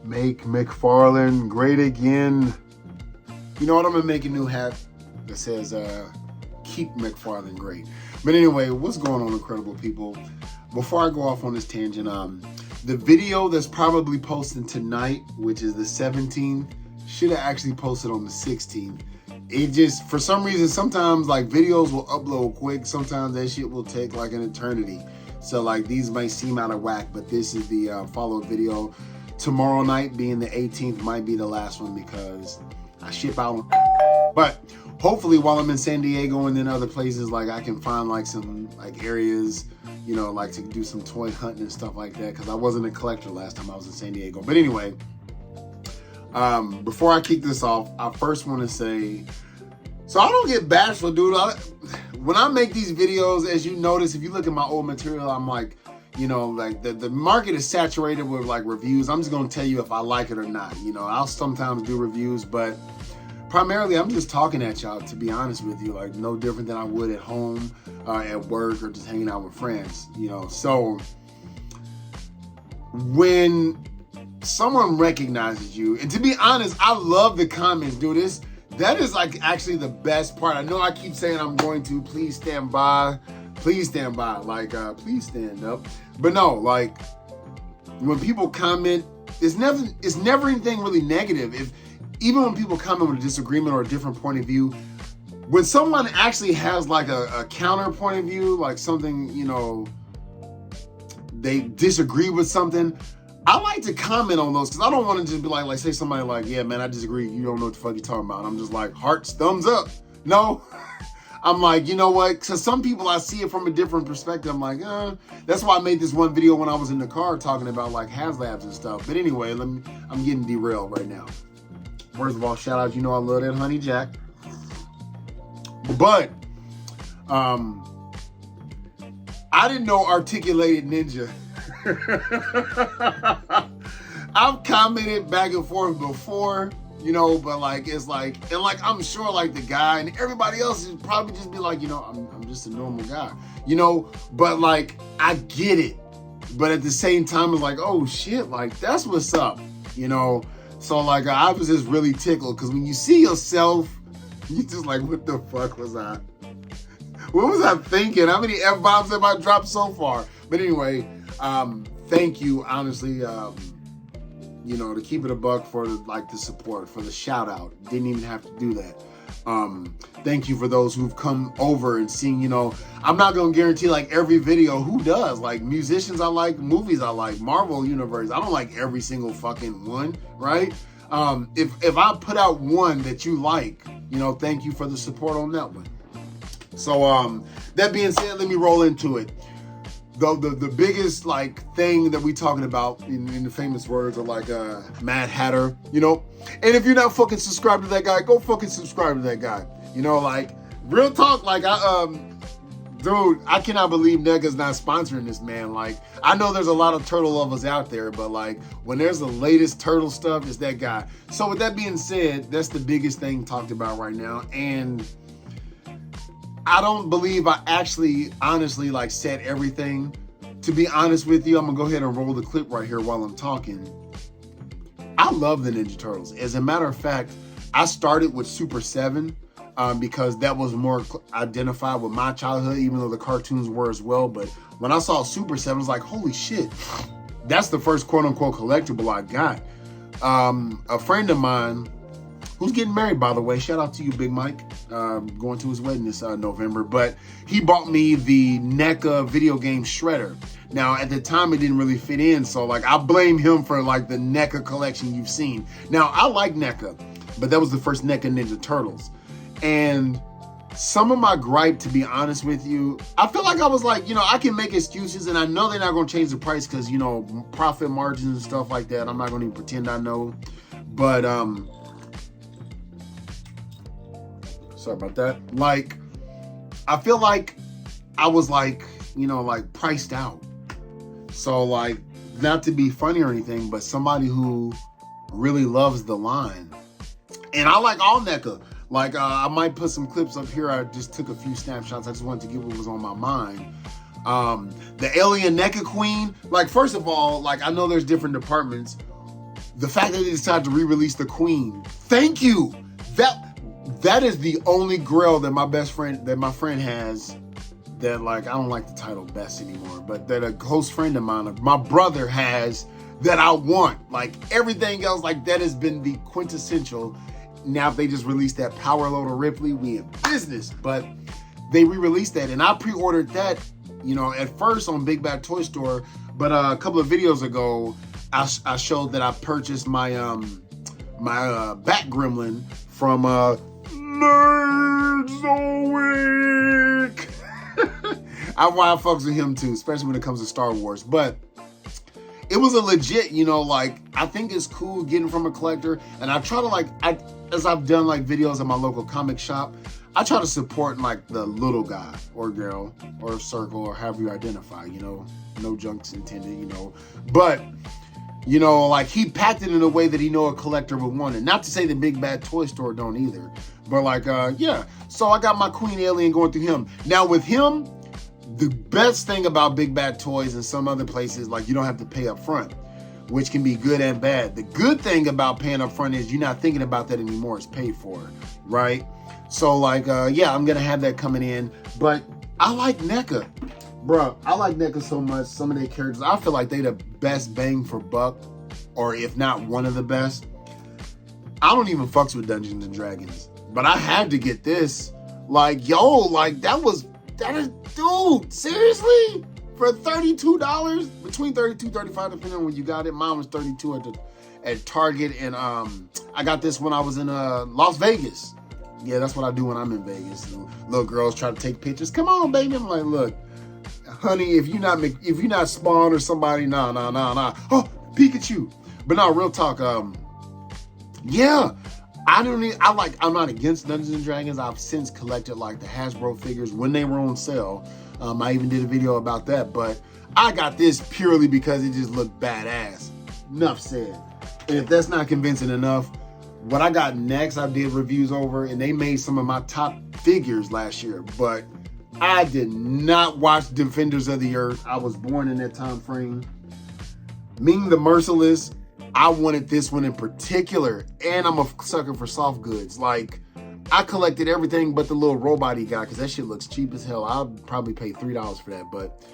Make McFarlane great again. You know what? I'm gonna make a new hat that says keep McFarlane great. But anyway, what's going on, incredible people? Before I go off on this tangent, the video that's probably posting tonight, which is the 17th, should have actually posted on the 16th. It just, for some reason, sometimes like videos will upload quick. Sometimes that shit will take like an eternity. So like these might seem out of whack, but this is the follow-up video. Tomorrow night, being the 18th, might be the last one because I ship out. But hopefully while I'm in San Diego and then other places, like I can find like some like areas, you know, like to do some toy hunting and stuff like that, because I wasn't a collector last time I was in San Diego. But anyway, before I kick this off, I first want to say, so I don't get bashful, dude. When I make these videos, as you notice, if you look at my old material, I'm like, you know, like the market is saturated with like reviews. I'm just going to tell you if I like it or not. You know, I'll sometimes do reviews, but primarily I'm just talking at y'all, to be honest with you, like no different than I would at home, at work, or just hanging out with friends, you know. So when someone recognizes you, and to be honest, I love the comments, dude. That is like actually the best part. I know I keep saying I'm going to, please stand by, like please stand up. But no, like when people comment, it's never anything really negative. Even when people comment with a disagreement or a different point of view, when someone actually has like a counter point of view, like something, you know, they disagree with something, I like to comment on those, because I don't want to just be like say somebody like, yeah, man, I disagree. You don't know what the fuck you're talking about. I'm just like, hearts, thumbs up. No, I'm like, you know what? Because some people, I see it from a different perspective. I'm like, that's why I made this one video when I was in the car talking about like HasLabs and stuff. But anyway, I'm getting derailed right now. First of all, shout out, you know I love that Honey Jack. But I didn't know Articulated Ninja. I've commented back and forth before, you know, but like it's like, and like I'm sure like the guy and everybody else is probably just be like, you know, I'm just a normal guy, you know, but like I get it. But at the same time, it's like, oh shit, like that's what's up, you know. So like I was just really tickled, because when you see yourself, you just like, what the fuck was I? What was I thinking? How many F-bombs have I dropped so far? But anyway, thank you, honestly, you know, to keep it a buck, for like the support, for the shout out. Didn't even have to do that. Thank you for those who've come over and seen, you know, I'm not going to guarantee like every video. Who does? Like musicians I like, movies I like, Marvel Universe. I don't like every single fucking one, right? If I put out one that you like, you know, thank you for the support on that one. So that being said, let me roll into it. The biggest like thing that we talking about in the famous words of like Mad Hatter, you know, and if you're not fucking subscribed to that guy, go fucking subscribe to that guy. You know, like real talk, like dude, I cannot believe NECA's not sponsoring this, man. Like I know there's a lot of turtle lovers out there, but like when there's the latest turtle stuff, it's that guy. So with that being said, that's the biggest thing talked about right now, and I don't believe I actually honestly like said everything. To be honest with you, I'm gonna go ahead and roll the clip right here while I'm talking. I love the Ninja Turtles. As a matter of fact, I started with Super 7 because that was more identified with my childhood, even though the cartoons were as well. But when I saw Super 7, I was like, holy shit, that's the first quote unquote collectible I got. A friend of mine, who's getting married, by the way, shout out to you, Big Mike, going to his wedding this November, but he bought me the NECA video game Shredder. Now, at the time, it didn't really fit in, so like I blame him for like the NECA collection you've seen. Now, I like NECA, but that was the first NECA Ninja Turtles. And some of my gripe, to be honest with you, I feel like I was like, you know, I can make excuses, and I know they're not going to change the price because, you know, profit margins and stuff like that. I'm not going to even pretend I know, but sorry about that. Like, I feel like I was like, you know, like priced out. So like, not to be funny or anything, but somebody who really loves the line, and I like all NECA. Like, I might put some clips up here. I just took a few snapshots. I just wanted to get what was on my mind. The Alien NECA Queen. Like, first of all, like, I know there's different departments. The fact that they decided to re-release the Queen. Thank you. That is the only grill that my friend has that, like, I don't like the title best anymore, but that a close friend of mine, my brother, has that I want. Like, everything else, like, that has been the quintessential. Now if they just released that Power Loader Ripley, we in business. But they re-released that, and I pre-ordered that, you know, at first on Big Bad Toy Store, but a couple of videos ago, I showed that I purchased my my Bat Gremlin from Nerdzoic. I fucks with him too, especially when it comes to Star Wars. But it was a legit, you know, like, I think it's cool getting from a collector, and I try to, like, as I've done like videos at my local comic shop, I try to support like the little guy or girl or circle or however you identify, you know, no junks intended, you know, but you know, like, he packed it in a way that he know a collector would want it. Not to say the Big Bad Toy Store don't either, but like, yeah. So I got my Queen Alien going through him. Now with him, the best thing about Big Bad Toys and some other places, like, you don't have to pay up front, which can be good and bad. The good thing about paying up front is you're not thinking about that anymore. It's paid for, right? So like, yeah, I'm gonna have that coming in, but I like NECA. Bro, I like NECA so much. Some of their characters, I feel like they the best bang for buck, or if not one of the best. I don't even fucks with Dungeons and Dragons, but I had to get this. Like, yo, like, that is, dude, seriously? For $32? Between $32, $35, depending on when you got it. Mine was $32 at Target, and I got this when I was in Las Vegas. Yeah, that's what I do when I'm in Vegas. And little girls try to take pictures. Come on, baby. I'm like, look, honey, if you're not Spawn or somebody, nah. Oh, Pikachu. But no, real talk. Yeah, I'm not against Dungeons and Dragons. I've since collected like the Hasbro figures when they were on sale. I even did a video about that, but I got this purely because it just looked badass. Enough said. And if that's not convincing enough, what I got next, I did reviews over, and they made some of my top figures last year, but I did not watch Defenders of the Earth. I was born in that time frame. Ming the Merciless, I wanted this one in particular, and I'm a sucker for soft goods. Like, I collected everything but the little robot he got, because that shit looks cheap as hell. I'll probably pay $3 for that, but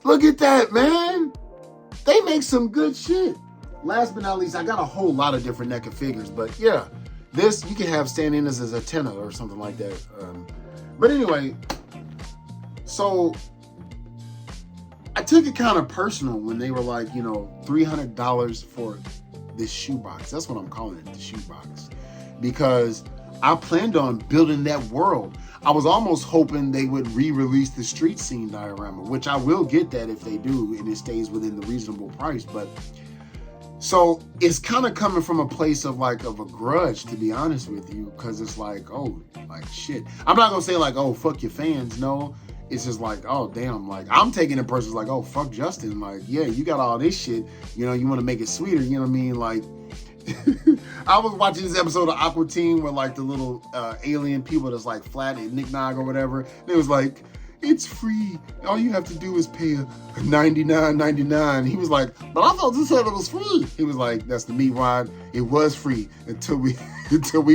look at that, man. They make some good shit. Last but not least, I got a whole lot of different NECA figures, but yeah, this, you can have stand-in as a tenner or something like that. But anyway, so I took it kind of personal when they were like, you know, $300 for this shoebox. That's what I'm calling it, the shoebox, because I planned on building that world. I was almost hoping they would re-release the Street Scene diorama, which I will get that if they do, and it stays within the reasonable price. But so it's kind of coming from a place of like of a grudge, to be honest with you, because it's like, oh, like shit. I'm not gonna say like, oh, fuck your fans. No, it's just like, oh damn, like I'm taking it personally, like, oh, fuck Justin. Like, yeah, you got all this shit, you know, you want to make it sweeter, you know what I mean? Like, I was watching this episode of Aqua Teen where like the little alien people that's like flat and Nick Nog or whatever, and it was like, it's free. All you have to do is pay $99.99. He was like, but I thought this said it was free. He was like, that's the meat wine. It was free until we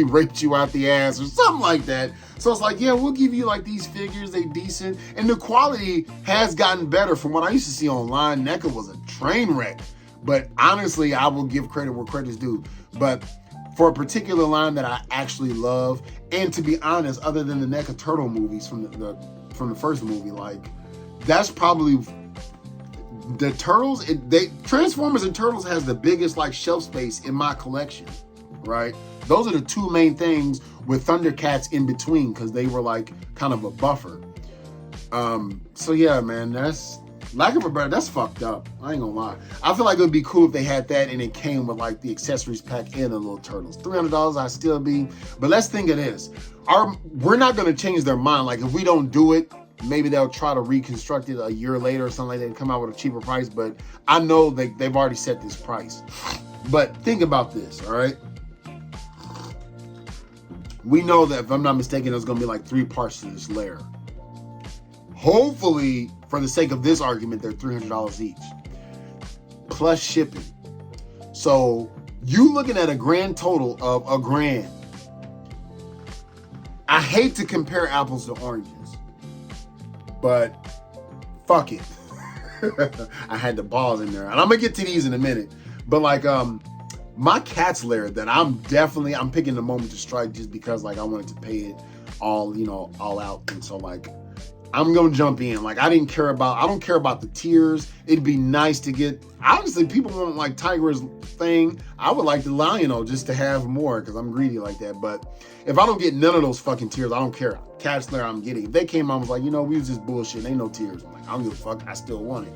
raped you out the ass or something like that. So it's like, yeah, we'll give you like these figures. They decent. And the quality has gotten better from what I used to see online. NECA was a train wreck. But honestly, I will give credit where credit's due. But for a particular line that I actually love, and to be honest, other than the NECA Turtle movies from the first movie, like, that's probably the Turtles. Transformers and Turtles has the biggest like shelf space in my collection, right? Those are the two main things, with Thundercats in between, because they were like kind of a buffer. So yeah, man, that's, lack of a better, that's fucked up. I ain't gonna lie. I feel like it would be cool if they had that and it came with like the accessories pack and the little turtles. $300, I'd still be. But let's think of this. We're not gonna change their mind. Like, if we don't do it, maybe they'll try to reconstruct it a year later or something like that and come out with a cheaper price. But I know they've already set this price. But think about this, all right? We know that, if I'm not mistaken, there's gonna be like 3 parts to this layer. Hopefully, for the sake of this argument, they're $300 each, plus shipping. So You looking at a grand total of $1,000. I hate to compare apples to oranges, but fuck it. I had the balls in there, and I'm gonna get to these in a minute. But like, my cat's lair that I'm picking the moment to strike just because like I wanted to pay it all, all out, and so like I'm gonna jump in. Like I don't care about the tiers. It'd be nice to get, obviously people want like Tiger's thing. I would like the Lionel just to have more because I'm greedy like that. But if I don't get none of those fucking tiers, I don't care. Cat's lair I'm getting. If they came out and was like, we was just bullshit, ain't no tiers. I'm like, I don't give a fuck, I still want it.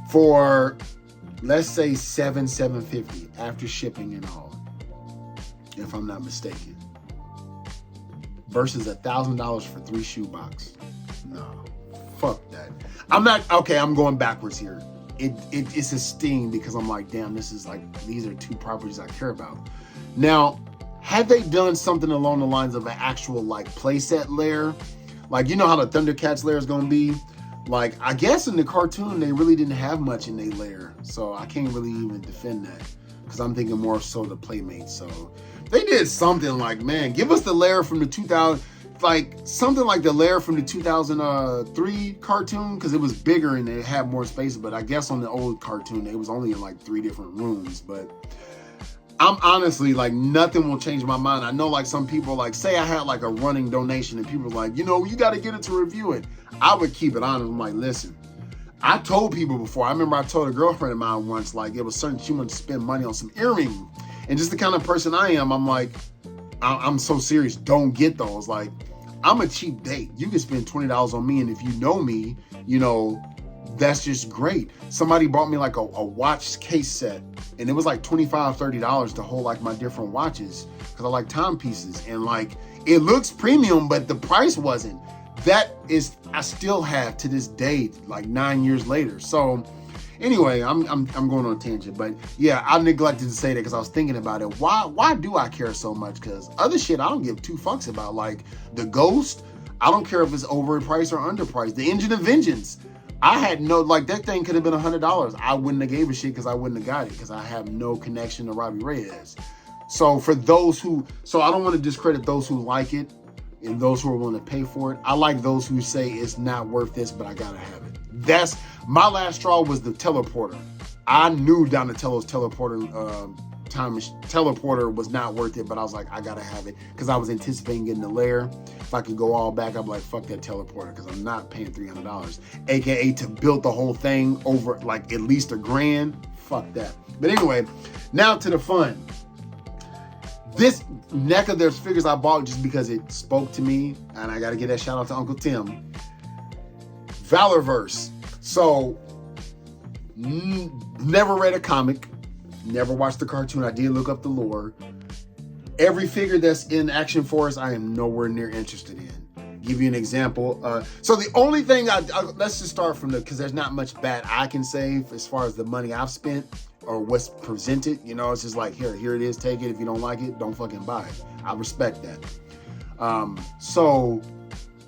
For let's say $750 after shipping and all, if I'm not mistaken. Versus $1,000 for 3 shoebox. No, fuck that. I'm going backwards here. It's a sting because I'm like, damn, these are 2 properties I care about. Now, had they done something along the lines of an actual like playset lair, like how the Thundercats lair is gonna be, like I guess in the cartoon they really didn't have much in their lair, so I can't really even defend that because I'm thinking more so the Playmates. So they did something like, man, give us the lair from the 2000, like something like the lair from the 2003 cartoon, because it was bigger and it had more space. But I guess on the old cartoon, it was only in like 3 different rooms. But I'm honestly like, nothing will change my mind. I know like some people like say I had like a running donation and people like, you got to get it to review it. I would keep it honest. I'm like, listen, I told people before. I remember I told a girlfriend of mine once, like it was certain she wanted to spend money on some earrings. And just the kind of person I am, I'm like, I'm so serious. Don't get those. Like, I'm a cheap date. You can spend $20 on me, and if you know me, that's just great. Somebody bought me like a watch case set, and it was like $25, $30 to hold like my different watches because I like timepieces, and like it looks premium, but the price wasn't. That is, I still have to this day, like 9 years later. So anyway, I'm going on a tangent, but yeah, I neglected to say that because I was thinking about it. Why do I care so much? Because other shit I don't give 2 fucks about. Like the Ghost, I don't care if it's overpriced or underpriced. The Engine of Vengeance, I had no, like that thing could have been $100. I wouldn't have gave a shit because I wouldn't have got it because I have no connection to Robbie Reyes. So for those so I don't want to discredit those who like it and those who are willing to pay for it. I like those who say it's not worth this, but I gotta have it. That's my last straw was the teleporter. I knew Donatello's teleporter teleporter was not worth it, but I was like, I gotta have it because I was anticipating getting the lair. If I could go all back, I'd be like, fuck that teleporter because I'm not paying $300, aka to build the whole thing over like at least $1,000. Fuck that. But anyway, now to the fun. This NECA, there's figures I bought just because it spoke to me, and I gotta give that shout out to Uncle Tim. Valorverse. So, never read a comic, never watched the cartoon. I did look up the lore. Every figure that's in Action Force, I am nowhere near interested in. Give you an example. So the only thing let's just start from because there's not much bad I can say as far as the money I've spent or what's presented. It's just like, here it is, take it. If you don't like it, don't fucking buy it. I respect that. So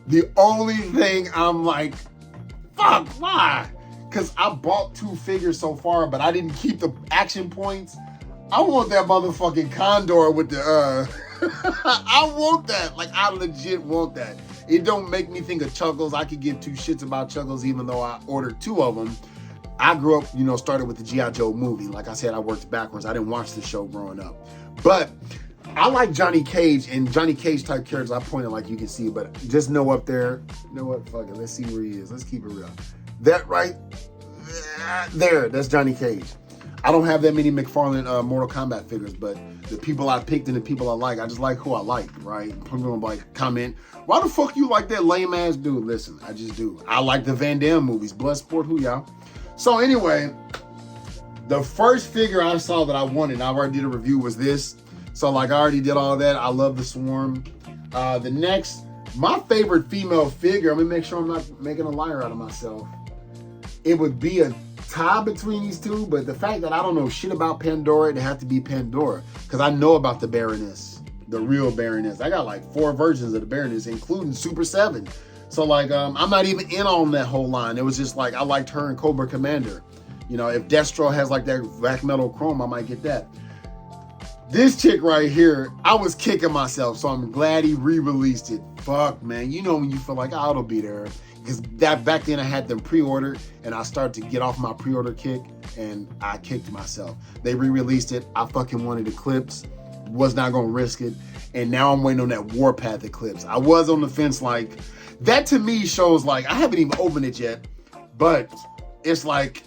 the only thing I'm like, fuck, why? Because I bought 2 figures so far, but I didn't keep the action points. I want that motherfucking Condor with the, I want that. Like, I legit want that. It don't make me think of Chuckles. I could give 2 shits about Chuckles, even though I ordered 2 of them. I grew up, started with the G.I. Joe movie. Like I said, I worked backwards. I didn't watch the show growing up. But I like Johnny Cage, and Johnny Cage type characters. I pointed like you can see, but just know up there. You know what? Fuck it. Let's see where he is. Let's keep it real. That right there, that's Johnny Cage. I don't have that many McFarlane Mortal Kombat figures, but the people I picked and the people I like, I just like who I like, right? People gonna like comment, why the fuck you like that lame ass dude? Listen, I just do. I like the Van Damme movies. Bloodsport, who y'all? So anyway, the first figure I saw that I wanted, I already did a review, was this. So like I already did all that. I love the Swarm. The next, my favorite female figure, I'm gonna make sure I'm not making a liar out of myself. It would be a tie between these 2, but the fact that I don't know shit about Pandora, it'd have to be Pandora. Because I know about the Baroness, the real Baroness. I got like 4 versions of the Baroness, including Super 7. So like, I'm not even in on that whole line. It was just like, I liked her and Cobra Commander. You know, if Destro has like that black metal chrome, I might get that. This chick right here, I was kicking myself, so I'm glad he re-released it. Fuck, man. You know when you feel like, oh, it'll be there. Because that back then I had them pre-ordered, and I started to get off my pre-order kick, and I kicked myself. They re-released it. I fucking wanted Eclipse. Was not going to risk it. And now I'm waiting on that Warpath Eclipse. I was on the fence like, that to me shows like, I haven't even opened it yet, but it's like,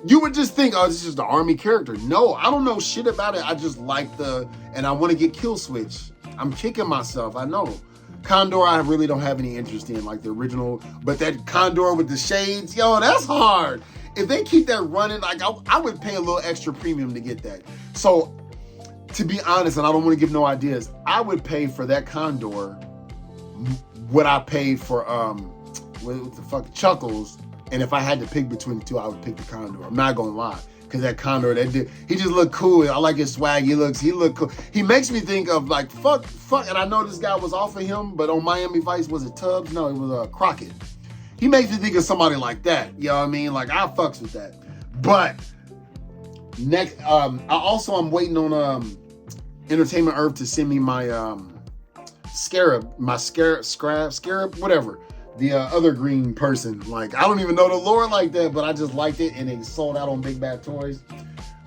you would just think, oh, this is just an army character. No, I don't know shit about it. I just like and I want to get Kill Switch. I'm kicking myself, I know. Condor, I really don't have any interest in, like the original, but that Condor with the shades, yo, that's hard. If they keep that running, like I would pay a little extra premium to get that. So, to be honest, and I don't want to give no ideas, I would pay for that Condor what I paid for, what the fuck, Chuckles. And if I had to pick between the two, I would pick the Condor. I'm not gonna lie, because that Condor, he just looked cool. I like his swag. He looked cool. He makes me think of like fuck. And I know this guy was off of him, but on Miami Vice, was it Tubbs? No, it was Crockett. He makes me think of somebody like that. You know what I mean? Like I fucks with that. But next, I'm waiting on Entertainment Earth to send me my Scarab, whatever. The other green person. Like, I don't even know the lore like that, but I just liked it, and it sold out on Big Bad Toys.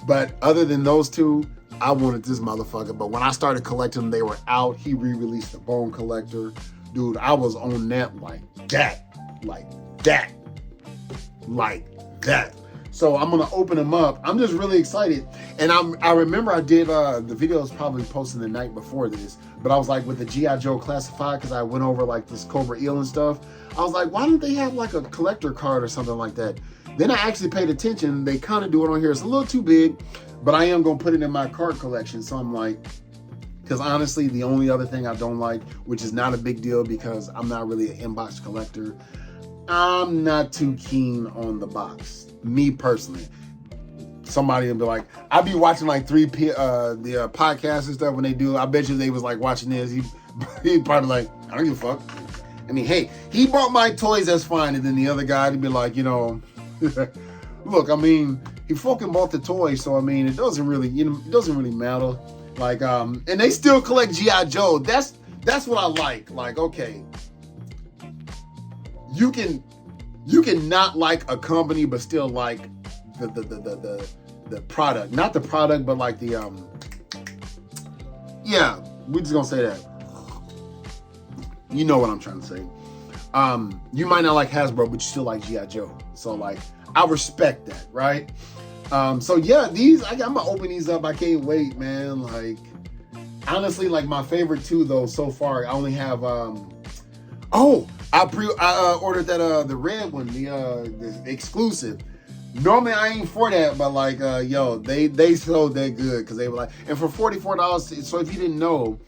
But other than those two, I wanted this motherfucker. But when I started collecting them, they were out. He re-released the Bone Collector. Dude, I was on that like that. So I'm gonna open them up. I'm just really excited. And I remember I did the video was probably posted the night before this, but I was like with the G.I. Joe Classified, because I went over like this Cobra Eel and stuff. I was like, why don't they have like a collector card or something like that? Then I actually paid attention. They kind of do it on here. It's a little too big, but I am gonna put it in my card collection. So I'm like, because honestly, the only other thing I don't like, which is not a big deal because I'm not really an inbox collector, I'm not too keen on the box. Me personally. Somebody will be like, I'll be watching like the podcasts and stuff when they do. I bet you they was like watching this. He'd probably like, I don't give a fuck. I mean, hey, he bought my toys, that's fine. And then the other guy would be like, you know, look, I mean, he fucking bought the toys, so I mean, it doesn't really, it doesn't really matter. Like, and they still collect G.I. Joe. That's what I like. Like, okay, you can not like a company, but still like the product. Not the product, but like the yeah, we're just gonna say that. You know what I'm trying to say. You might not like Hasbro, but you still like G.I. Joe. So like, I respect that, right? So yeah, I'm gonna open these up. I can't wait, man. Like, honestly, like my favorite two though so far, I only have I ordered that the red one, the exclusive. Normally I ain't for that, but like yo, they sold that good because they were like, and for $44. So if you didn't know,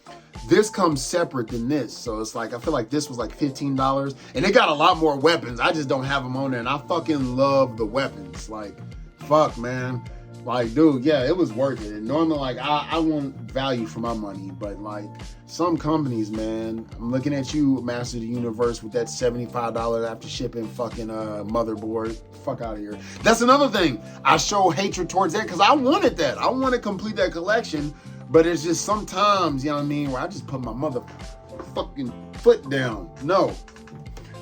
this comes separate than this. So it's like, I feel like this was like $15, and they got a lot more weapons. I just don't have them on there, and I fucking love the weapons. Like, fuck, man. Like, dude, yeah, it was worth it. And normally, like, I want value for my money, but like some companies, man, I'm looking at you, Master of the Universe, with that $75 after shipping fucking motherboard. Fuck out of here. That's another thing. I show hatred towards that because I wanted that. I want to complete that collection, but it's just sometimes, you know what I mean, where I just put my motherfucking foot down. No.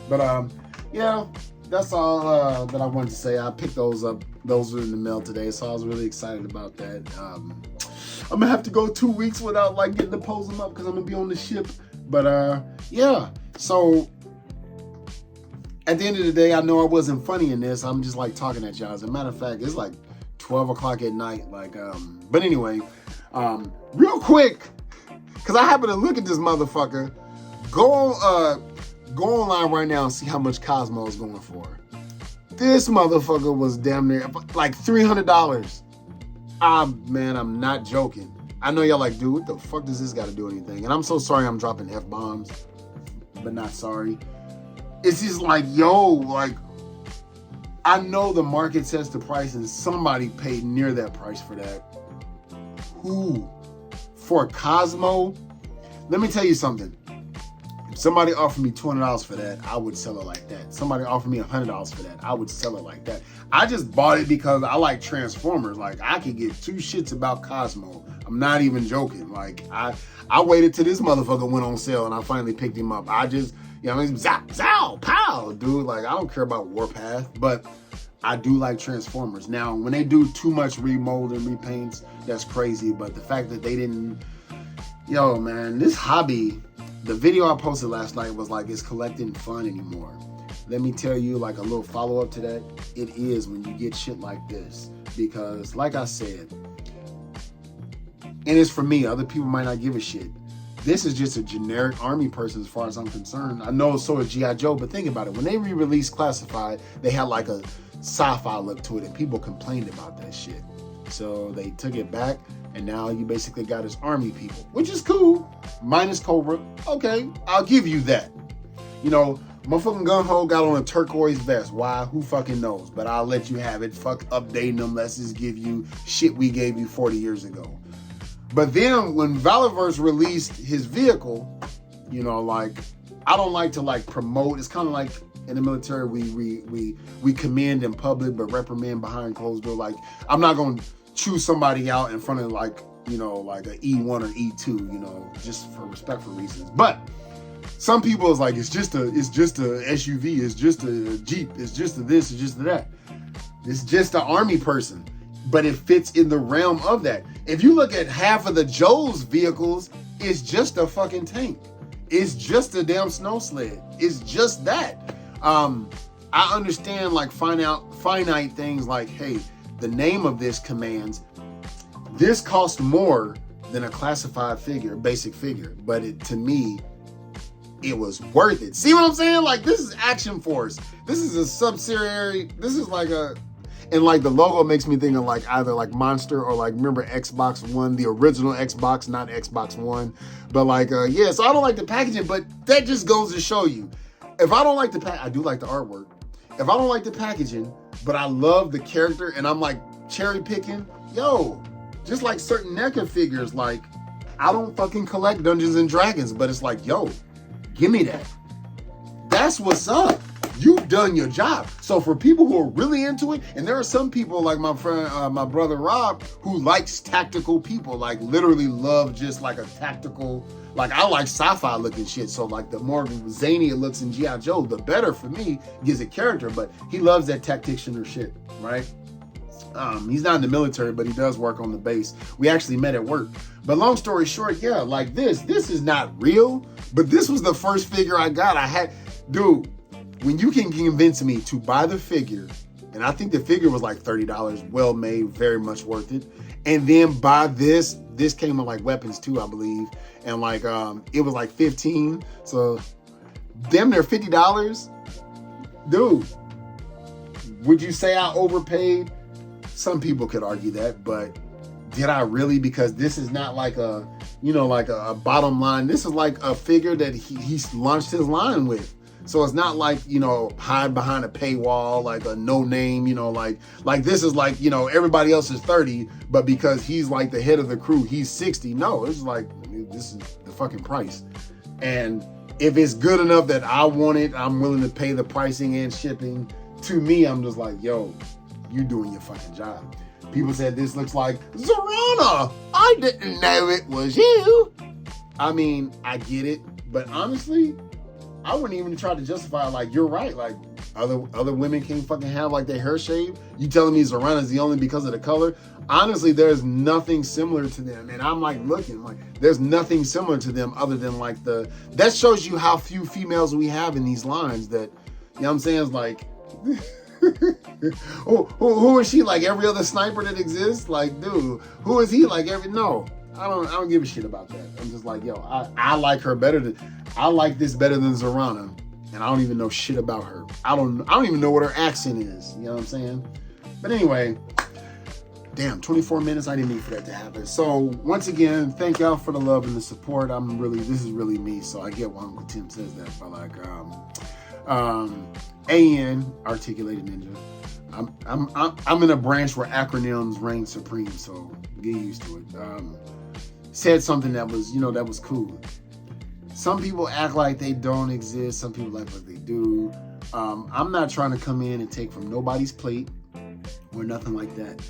But yeah, that's all that I wanted to say. I picked those up. Those were in the mail today, so I was really excited about that. I'm gonna have to go 2 weeks without like getting to pose them up because I'm gonna be on the ship. But yeah, so at the end of the day, I know I wasn't funny in this. I'm just like talking at y'all. As a matter of fact, it's like 12 o'clock at night. Like, but anyway, real quick, because I happen to look at this motherfucker. Go online right now and see how much Cosmo is going for. This motherfucker was damn near like $300. Man, I'm not joking. I know y'all like, dude, what the fuck does this got to do anything? And I'm so sorry I'm dropping F-bombs, but not sorry. It's just like, yo, like, I know the market sets the price and somebody paid near that price for that. Who? For Cosmo? Let me tell you something. Somebody offered me $20 for that, I would sell it like that. Somebody offered me $100 for that, I would sell it like that. I just bought it because I like Transformers. Like, I could give two shits about Cosmo. I'm not even joking. Like, I waited till this motherfucker went on sale and I finally picked him up. I just, you know, zap, zow, pow, dude. Like, I don't care about Warpath, but I do like Transformers. Now, when they do too much remold and repaints, that's crazy. But the fact that they didn't, yo, man, this hobby, the video I posted last night was like, it's collecting fun anymore. Let me tell you, like, a little follow-up to that, it is when you get shit like this. Because, like I said, and it's for me, other people might not give a shit. This is just a generic Army person as far as I'm concerned. I know so is G.I. Joe, but think about it. When they re-released Classified, they had like a sci-fi look to it, and people complained about that shit. So they took it back, and now you basically got his Army people, which is cool. Minus Cobra. Okay, I'll give you that. You know, motherfucking Gung-Ho got on a turquoise vest. Why? Who fucking knows? But I'll let you have it. Fuck updating them. Let's just give you shit we gave you 40 years ago. But then when Valorverse released his vehicle, you know, like, I don't like to like promote. It's kind of like in the military, we commend in public but reprimand behind closed door. Like, I'm not gonna choose somebody out in front of like, you know, like a E1 or E2, you know, just for respectful reasons. But some people is like, it's just a SUV, it's just a Jeep, it's just a this, it's just a that. It's just an Army person. But it fits in the realm of that. If you look at half of the Joe's vehicles, it's just a fucking tank. It's just a damn snow sled. It's just that. I understand like finite things like, hey, the name of this commands, this costs more than a classified figure, basic figure. But to me, it was worth it. See what I'm saying? Like, this is Action Force. This is a subsidiary. This is like a... And like the logo makes me think of like either like Monster or like, remember Xbox One, the original Xbox, not Xbox One. But like, yeah, so I don't like the packaging, but that just goes to show you. If I don't like I do like the artwork. If I don't like the packaging, but I love the character and I'm like cherry picking, yo, just like certain NECA figures, like I don't fucking collect Dungeons and Dragons, but it's like, yo, give me that. That's what's up. You've done your job. So for people who are really into it, and there are some people like my friend, my brother Rob, who likes tactical people, like literally love just like a tactical, like I like sci-fi looking shit. So like the more zany it looks in G.I. Joe, the better for me, gives it character, but he loves that tacticianer shit, right? He's not in the military, but he does work on the base. We actually met at work. But long story short, yeah, like this is not real, but this was the first figure I got. Dude, when you can convince me to buy the figure, and I think the figure was like $30, well made, very much worth it, and then buy this came with like weapons too, I believe, and like it was like $15, so damn near $50. Dude, would you say I overpaid? Some people could argue that, but did I really? Because this is not like a, you know, like a bottom line. This is like a figure that he launched his line with. So it's not like, you know, hide behind a paywall, like a no name, you know, like this is like, you know, everybody else is 30, but because he's like the head of the crew, he's 60. No, it's like, this is the fucking price. And if it's good enough that I want it, I'm willing to pay the pricing and shipping. To me, I'm just like, yo, you doing your fucking job. People said this looks like Zorana. I didn't know it was you. I mean, I get it, but honestly, I wouldn't even try to justify, like, you're right, like, other women can't fucking have, like, their hair shaved? You telling me Zorana's the only because of the color? Honestly, there's nothing similar to them, and I'm, like, looking, like, there's nothing similar to them other than, like, that shows you how few females we have in these lines that, you know what I'm saying, it's like, who is she, like, every other sniper that exists? Like, dude, who is he, like, no. I don't give a shit about that. I'm just like, yo, I like her I like this better than Zorana, and I don't even know shit about her. I don't even know what her accent is. You know what I'm saying? But anyway, damn, 24 minutes. I didn't need for that to happen. So once again, thank y'all for the love and the support. This is really me. So I get why Uncle Tim says that. But like, AN, Articulated Ninja. I'm in a branch where acronyms reign supreme. So get used to it. Said something that was, you know, that was cool. some people act like they don't exist. Some people act like they do. I'm not trying to come in and take from nobody's plate or nothing like that.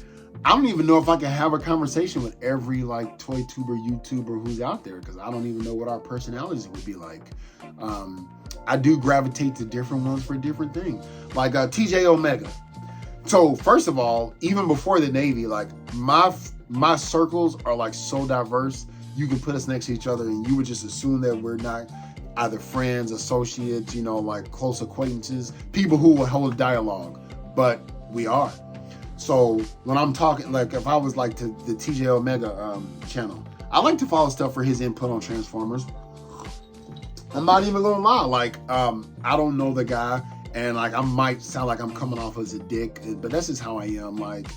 I don't even know if I can have a conversation with every like toy tuber, YouTuber who's out there, because I don't even know what our personalities would be like. I do gravitate to different ones for different things. Like TJ Omega. So first of all, even before the Navy, like my circles are like so diverse. You can put us next to each other and you would just assume that we're not either friends, associates, like close acquaintances, people who will hold a dialogue, but we are. So when I'm talking, like if I was like to the TJ Omega channel, I like to follow stuff for his input on Transformers. I'm not even gonna lie, like I don't know the guy, and like I might sound like I'm coming off as a dick, but that's just how I am. Like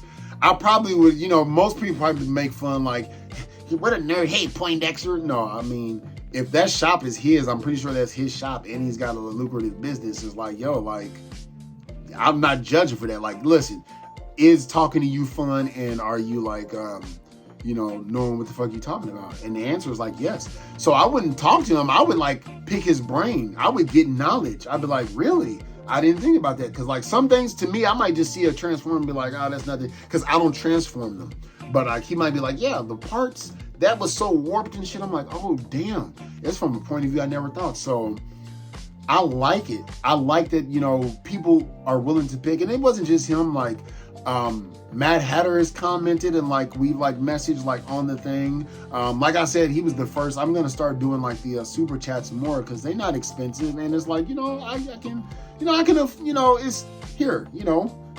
I probably would, most people probably make fun like, what a nerd, hey Poindexter. No, I mean, if that shop is his, I'm pretty sure that's his shop and he's got a lucrative business. It's like, yo, like I'm not judging for that. Like, listen, is talking to you fun, and are you like knowing what the fuck you're talking about? And the answer is like, yes. So I wouldn't talk to him. I would like pick his brain. I would get knowledge. I'd be like, really? I didn't think about that. Because like some things to me, I might just see a transform and be like, oh, that's nothing. Because I don't transform them. But like he might be like, yeah, the parts, that was so warped and shit. I'm like, oh, damn. That's from a point of view I never thought. So I like it. I like that, people are willing to pick. And it wasn't just him. Like, Mad Hatter has commented and like we've like messaged like on the thing. Like I said, he was the first. I'm gonna start doing like the super chats more because they're not expensive, and it's like I can it's here.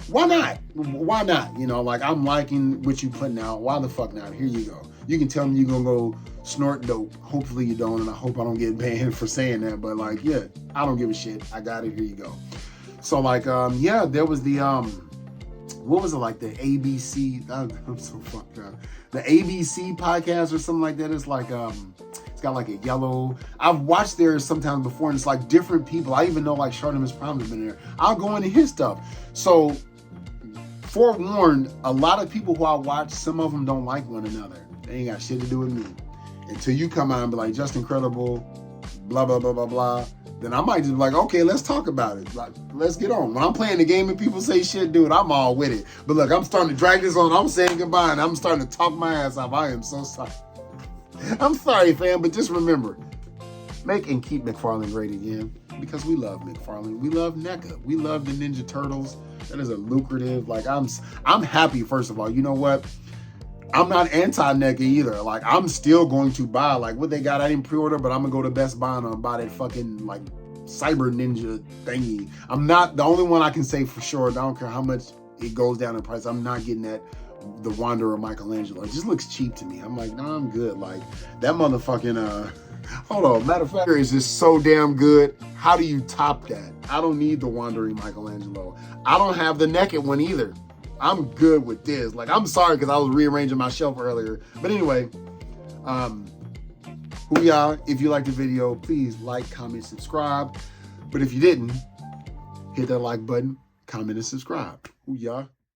Why not? Why not? Like I'm liking what you putting out. Why the fuck not? Here you go. You can tell me you're gonna go snort dope. Hopefully you don't, and I hope I don't get banned for saying that. But like, yeah, I don't give a shit. I got it. Here you go. So like, yeah, there was the what was it, like the ABC? I'm so fucked up. The ABC podcast or something like that. It's like it's got like a yellow. I've watched theirs sometimes before, and it's like different people. I even know like Shartimus Prime has been there. I'll go into his stuff. So forewarned, a lot of people who I watch, some of them don't like one another. They ain't got shit to do with me. Until you come out and be like, just incredible, blah blah blah blah blah. Then I might just be like, okay, let's talk about it. Like, let's get on. When I'm playing the game and people say shit, dude, I'm all with it. But look, I'm starting to drag this on. I'm saying goodbye, and I'm starting to talk my ass off. I am so sorry. I'm sorry, fam, but just remember, make and keep McFarlane great again, because we love McFarlane. We love NECA. We love the Ninja Turtles. That is a lucrative, like, I'm happy, first of all. You know what? I'm not anti-NECA either. Like, I'm still going to buy, like, what they got. I didn't pre-order, but I'm going to go to Best Buy and buy that fucking, like, Cyber Ninja thingy. I'm not, the only one I can say for sure, I don't care how much it goes down in price, I'm not getting that, the Wanderer Michelangelo. It just looks cheap to me. I'm like, nah, I'm good. Like, that motherfucking, hold on. Matter of fact, it's just so damn good. How do you top that? I don't need the Wandering Michelangelo. I don't have the naked one either. I'm good with this. Like, I'm sorry because I was rearranging my shelf earlier. But anyway, Hoo-yah, if you liked the video, please like, comment, subscribe. But if you didn't, hit that like button, comment, and subscribe. Hoo-yah.